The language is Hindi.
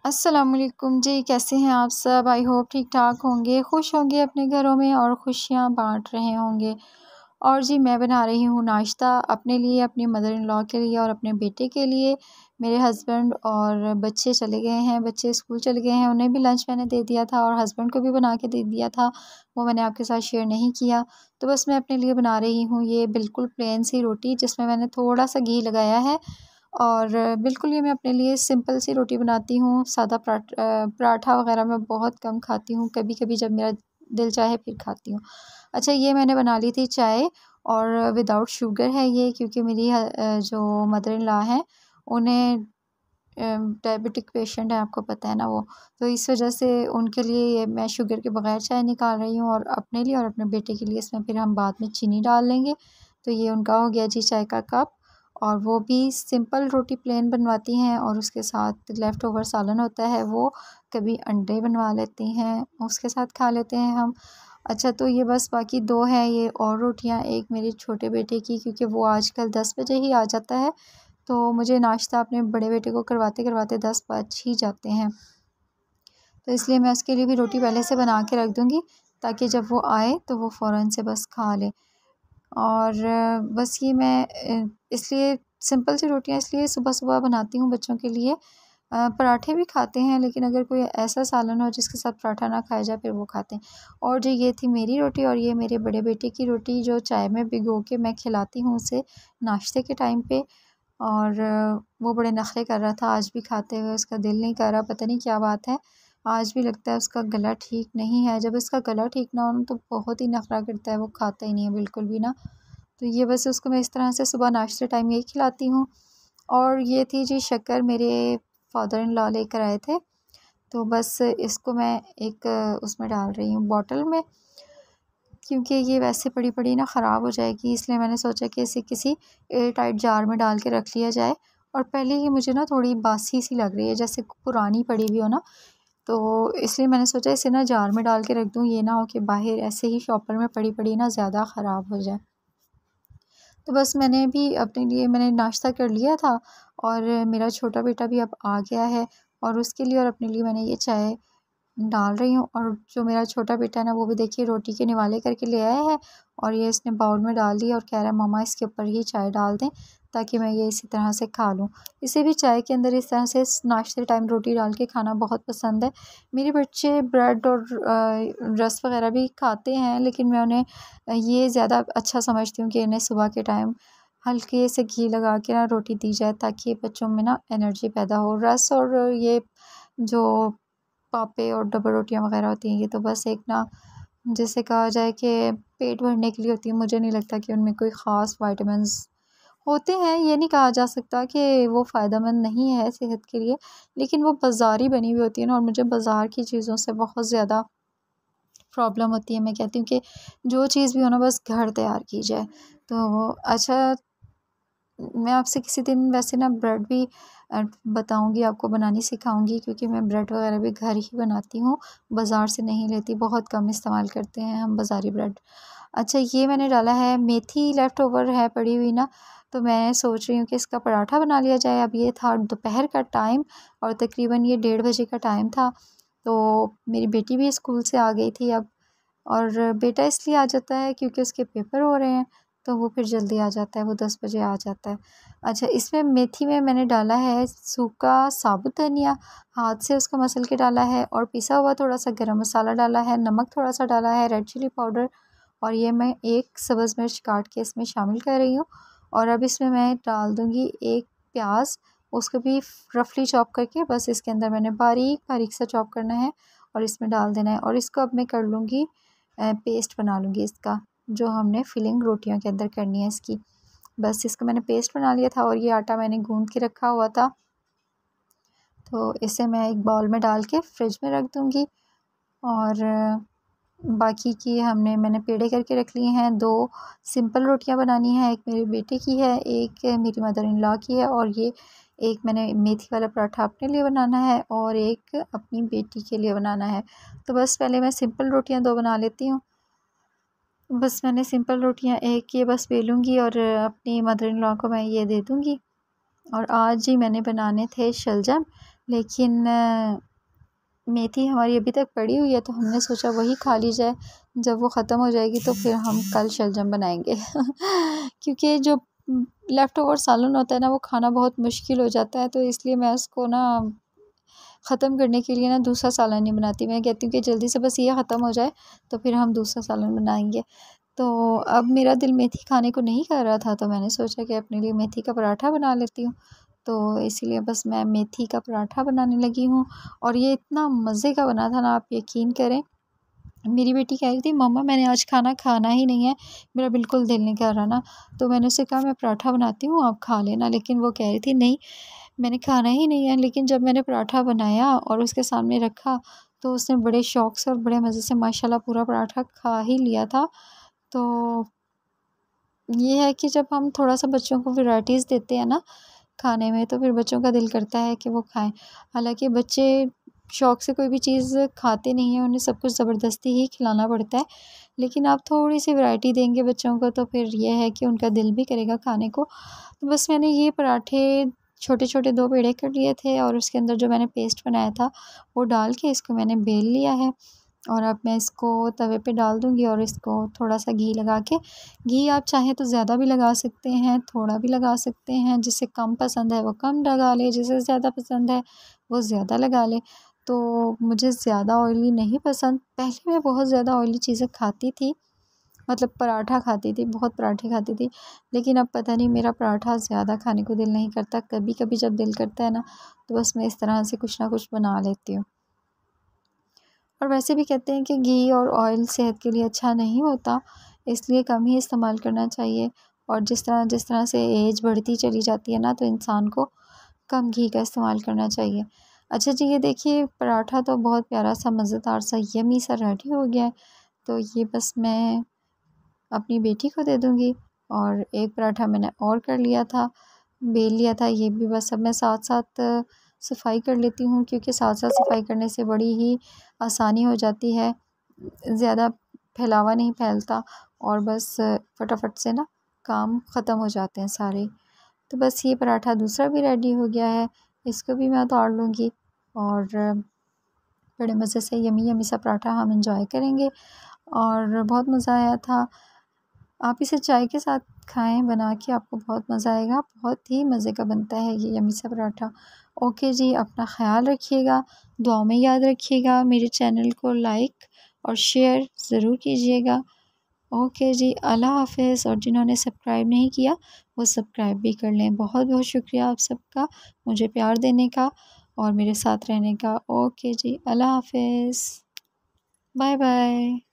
अस्सलामुअलैकुम जी, कैसे हैं आप सब। आई होप ठीक ठाक होंगे, खुश होंगे अपने घरों में और खुशियां बांट रहे होंगे। और जी मैं बना रही हूँ नाश्ता अपने लिए, अपनी मदर इन लॉ के लिए और अपने बेटे के लिए। मेरे हस्बैंड और बच्चे चले गए हैं, बच्चे स्कूल चले गए हैं, उन्हें भी लंच मैंने दे दिया था और हस्बैंड को भी बना के दे दिया था। वो मैंने आपके साथ शेयर नहीं किया। तो बस मैं अपने लिए बना रही हूँ ये बिल्कुल प्लेन सी रोटी, जिसमें मैंने थोड़ा सा घी लगाया है। और बिल्कुल ये मैं अपने लिए सिंपल सी रोटी बनाती हूँ। सादा पराठा वग़ैरह मैं बहुत कम खाती हूँ, कभी-कभी जब मेरा दिल चाहे फिर खाती हूँ। अच्छा, ये मैंने बना ली थी चाय, और विदाउट शुगर है ये, क्योंकि मेरी जो मदर इन लॉ हैं उन्हें डायबिटिक पेशेंट है, आपको पता है ना वो। तो इस वजह से उनके लिए ये मैं शुगर के बगैर चाय निकाल रही हूँ, और अपने लिए और अपने बेटे के लिए इसमें फिर हम बाद में चीनी डाल लेंगे। तो ये उनका हो गया जी चाय का कप। और वो भी सिंपल रोटी प्लेन बनवाती हैं, और उसके साथ लेफ़्ट ओवर सालन होता है, वो कभी अंडे बनवा लेती हैं, उसके साथ खा लेते हैं हम। अच्छा, तो ये बस बाकी 2 हैं ये और रोटियाँ, एक मेरे छोटे बेटे की, क्योंकि वो आजकल 10 बजे ही आ जाता है। तो मुझे नाश्ता अपने बड़े बेटे को करवाते-करवाते 10 बज ही जाते हैं। तो इसलिए मैं उसके लिए भी रोटी पहले से बना के रख दूँगी, ताकि जब वो आए तो वो फ़ौरन से बस खा ले। और बस ये मैं इसलिए सिंपल सी रोटियाँ इसलिए सुबह-सुबह बनाती हूँ बच्चों के लिए। पराठे भी खाते हैं, लेकिन अगर कोई ऐसा सालन हो जिसके साथ पराठा ना खाया जाए फिर वो खाते हैं। और जो ये थी मेरी रोटी, और ये मेरे बड़े बेटे की रोटी जो चाय में भिगो के मैं खिलाती हूँ उसे नाश्ते के टाइम पे। और वो बड़े नखरे कर रहा था आज भी खाते हुए, उसका दिल नहीं कर रहा, पता नहीं क्या बात है। आज भी लगता है उसका गला ठीक नहीं है, जब उसका गला ठीक ना हो तो बहुत ही नखरा करता है, वो खाता ही नहीं है बिल्कुल भी ना। तो ये बस उसको मैं इस तरह से सुबह नाश्ते टाइम यही खिलाती हूँ। और ये थी जी शक्कर, मेरे फादर इन लॉ लेकर आए थे, तो बस इसको मैं एक उसमें डाल रही हूँ बॉटल में, क्योंकि ये वैसे पड़ी-पड़ी ना ख़राब हो जाएगी, इसलिए मैंने सोचा कि इसे किसी एयर टाइट जार में डाल के रख लिया जाए। और पहले ही मुझे ना थोड़ी बासी सी लग रही है, जैसे पुरानी पड़ी हुई हो ना, तो इसलिए मैंने सोचा इसे ना जार में डाल के रख दूँ, ये ना हो कि बाहर ऐसे ही शॉपर में पड़ी-पड़ी ना ज़्यादा ख़राब हो जाए। तो बस मैंने भी अपने लिए मैंने नाश्ता कर लिया था, और मेरा छोटा बेटा भी अब आ गया है, और उसके लिए और अपने लिए मैंने ये चाय डाल रही हूँ। और जो मेरा छोटा बेटा है ना, वो भी देखिए रोटी के निवाले करके ले आया है, और ये इसने बाउल में डाल दी और कह रहा है मम्मा इसके ऊपर ही चाय डाल दें, ताकि मैं ये इसी तरह से खा लूँ। इसे भी चाय के अंदर इस तरह से नाश्ते टाइम रोटी डाल के खाना बहुत पसंद है। मेरे बच्चे ब्रेड और रस्क वग़ैरह भी खाते हैं, लेकिन मैं उन्हें ये ज़्यादा अच्छा समझती हूँ कि इन्हें सुबह के टाइम हल्के से घी लगा के ना रोटी दी जाए, ताकि बच्चों में ना एनर्जी पैदा हो। रस्क और ये जो पापे और डबल रोटियां वगैरह होती हैं, ये तो बस एक ना, जैसे कहा जाए कि पेट भरने के लिए होती है। मुझे नहीं लगता कि उनमें कोई ख़ास विटामिन्स होते हैं, ये नहीं कहा जा सकता कि वो फ़ायदेमंद नहीं है सेहत के लिए, लेकिन वो बाज़ारी बनी हुई होती है ना, और मुझे बाज़ार की चीज़ों से बहुत ज़्यादा प्रॉब्लम होती है। मैं कहती हूँ कि जो चीज़ भी हो ना, बस घर तैयार की जाए। तो अच्छा, मैं आपसे किसी दिन वैसे ना ब्रेड भी बताऊँगी, आपको बनानी सिखाऊँगी, क्योंकि मैं ब्रेड वग़ैरह भी घर ही बनाती हूँ, बाज़ार से नहीं लेती, बहुत कम इस्तेमाल करते हैं हम बाज़ारी ब्रेड। अच्छा, ये मैंने डाला है मेथी, लेफ़्ट ओवर है पड़ी हुई ना, तो मैं सोच रही हूँ कि इसका पराठा बना लिया जाए। अब ये था दोपहर का टाइम, और तकरीबन ये 1:30 बजे का टाइम था, तो मेरी बेटी भी स्कूल से आ गई थी अब। और बेटा इसलिए आ जाता है क्योंकि उसके पेपर हो रहे हैं, तो वो फिर जल्दी आ जाता है, वो 10 बजे आ जाता है। अच्छा, इसमें मेथी में मैंने डाला है सूखा साबुत धनिया, हाथ से उसको मसल के डाला है, और पिसा हुआ थोड़ा-सा गरम मसाला डाला है, नमक थोड़ा-सा डाला है, रेड चिली पाउडर, और ये मैं एक सब्ज़ मिर्च काट के इसमें शामिल कर रही हूँ। और अब इसमें मैं डाल दूँगी 1 प्याज़, उसको भी रफ़ली चॉप करके बस इसके अंदर मैंने बारीक-बारीक सा चॉप करना है, और इसमें डाल देना है। और इसको अब मैं कर लूँगी पेस्ट बना लूँगी इसका, जो हमने फिलिंग रोटियों के अंदर करनी है इसकी। बस इसको मैंने पेस्ट बना लिया था, और ये आटा मैंने गूँध के रखा हुआ था, तो इसे मैं एक बाउल में डाल के फ्रिज में रख दूँगी। और बाकी की मैंने पेड़े करके रख लिए हैं। 2 सिंपल रोटियां बनानी है, एक मेरे बेटे की है, एक मेरी मदर इन लॉ की है, और ये एक मैंने मेथी वाला पराठा अपने लिए बनाना है, और एक अपनी बेटी के लिए बनाना है। तो बस पहले मैं सिंपल रोटियां 2 बना लेती हूँ। बस मैंने सिंपल रोटियां एक ये बस बेलूँगी, और अपनी मदर इन लॉ को मैं ये दे दूँगी। और आज ही मैंने बनाने थे शलजम, लेकिन मेथी हमारी अभी तक पड़ी हुई है तो हमने सोचा वही खा ली जाए। जब वो ख़त्म हो जाएगी तो फिर हम कल शलजम बनाएंगे क्योंकि जो लेफ़्ट ओवर सालन होता है ना वो खाना बहुत मुश्किल हो जाता है, तो इसलिए मैं उसको ना ख़त्म करने के लिए ना दूसरा सालन नहीं बनाती। मैं कहती हूँ कि जल्दी से बस ये ख़त्म हो जाए तो फिर हम दूसरा सालन बनाएंगे। तो अब मेरा दिल मेथी खाने को नहीं कर रहा था तो मैंने सोचा कि अपने लिए मेथी का पराठा बना लेती हूँ। तो इसीलिए बस मैं मेथी का पराठा बनाने लगी हूँ और ये इतना मज़े का बना था ना, आप यकीन करें। मेरी बेटी कह रही थी मम्मा मैंने आज खाना खाना ही नहीं है, मेरा बिल्कुल दिल नहीं कर रहा ना। तो मैंने उससे कहा मैं पराठा बनाती हूँ आप खा लेना, लेकिन वो कह रही थी नहीं मैंने खाना ही नहीं है। लेकिन जब मैंने पराठा बनाया और उसके सामने रखा तो उसने बड़े शौक़ से और बड़े मज़े से माशाल्लाह पूरा पराठा खा ही लिया था। तो ये है कि जब हम थोड़ा-सा बच्चों को वैराइटीज़ देते हैं ना खाने में तो फिर बच्चों का दिल करता है कि वो खाएँ। हालाँकि बच्चे शौक़ से कोई भी चीज़ खाते नहीं हैं, उन्हें सब कुछ ज़बरदस्ती ही खिलाना पड़ता है। लेकिन आप थोड़ी-सी वैराइटी देंगे बच्चों को तो फिर ये है कि उनका दिल भी करेगा खाने को। तो बस मैंने ये पराठे छोटे-छोटे 2 पेड़े कर लिए थे और उसके अंदर जो मैंने पेस्ट बनाया था वो डाल के इसको मैंने बेल लिया है। और अब मैं इसको तवे पे डाल दूँगी और इसको थोड़ा-सा घी लगा के, घी आप चाहें तो ज़्यादा भी लगा सकते हैं, थोड़ा भी लगा सकते हैं, जिसे कम पसंद है वो कम लगा ले, जिसे ज़्यादा पसंद है वो ज़्यादा लगा ले। तो मुझे ज़्यादा ऑयली नहीं पसंद, पहले मैं बहुत ज़्यादा ऑयली चीज़ें खाती थी, मतलब पराठा खाती थी, बहुत पराठे खाती थी। लेकिन अब पता नहीं मेरा पराठा ज़्यादा खाने को दिल नहीं करता, कभी-कभी जब दिल करता है ना तो बस मैं इस तरह से कुछ ना कुछ बना लेती हूँ। और वैसे भी कहते हैं कि घी और ऑयल सेहत के लिए अच्छा नहीं होता, इसलिए कम ही इस्तेमाल करना चाहिए। और जिस तरह से एज बढ़ती चली जाती है ना तो इंसान को कम घी का इस्तेमाल करना चाहिए। अच्छा जी, ये देखिए पराठा तो बहुत प्यारा सा मज़ेदार सा यम्मी सा रेडी हो गया है। तो ये बस मैं अपनी बेटी को दे दूँगी और एक पराठा मैंने और कर लिया था, बेल लिया था, ये भी बस अब मैं साथ-साथ सफाई कर लेती हूँ क्योंकि साथ-साथ सफाई करने से बड़ी ही आसानी हो जाती है। ज़्यादा फैलावा नहीं फैलता और बस फटाफट से ना काम ख़त्म हो जाते हैं सारे। तो बस ये पराठा दूसरा भी रेडी हो गया है, इसको भी मैं उतार लूँगी और बड़े मज़े से यम्मी यम्मी सा पराठा हम एंजॉय करेंगे और बहुत मज़ा आया था। आप इसे चाय के साथ खाएँ बना के, आपको बहुत मज़ा आएगा, बहुत ही मज़े का बनता है ये यम्मी सा पराठा। ओके जी, अपना ख़्याल रखिएगा, दुआ में याद रखिएगा, मेरे चैनल को लाइक और शेयर ज़रूर कीजिएगा। ओके जी, अल्लाह हाफ़िज़ और जिन्होंने सब्सक्राइब नहीं किया वो सब्सक्राइब भी कर लें। बहुत-बहुत शुक्रिया आप सबका मुझे प्यार देने का और मेरे साथ रहने का। ओके जी, अल्लाह हाफ़िज़। Bye bye.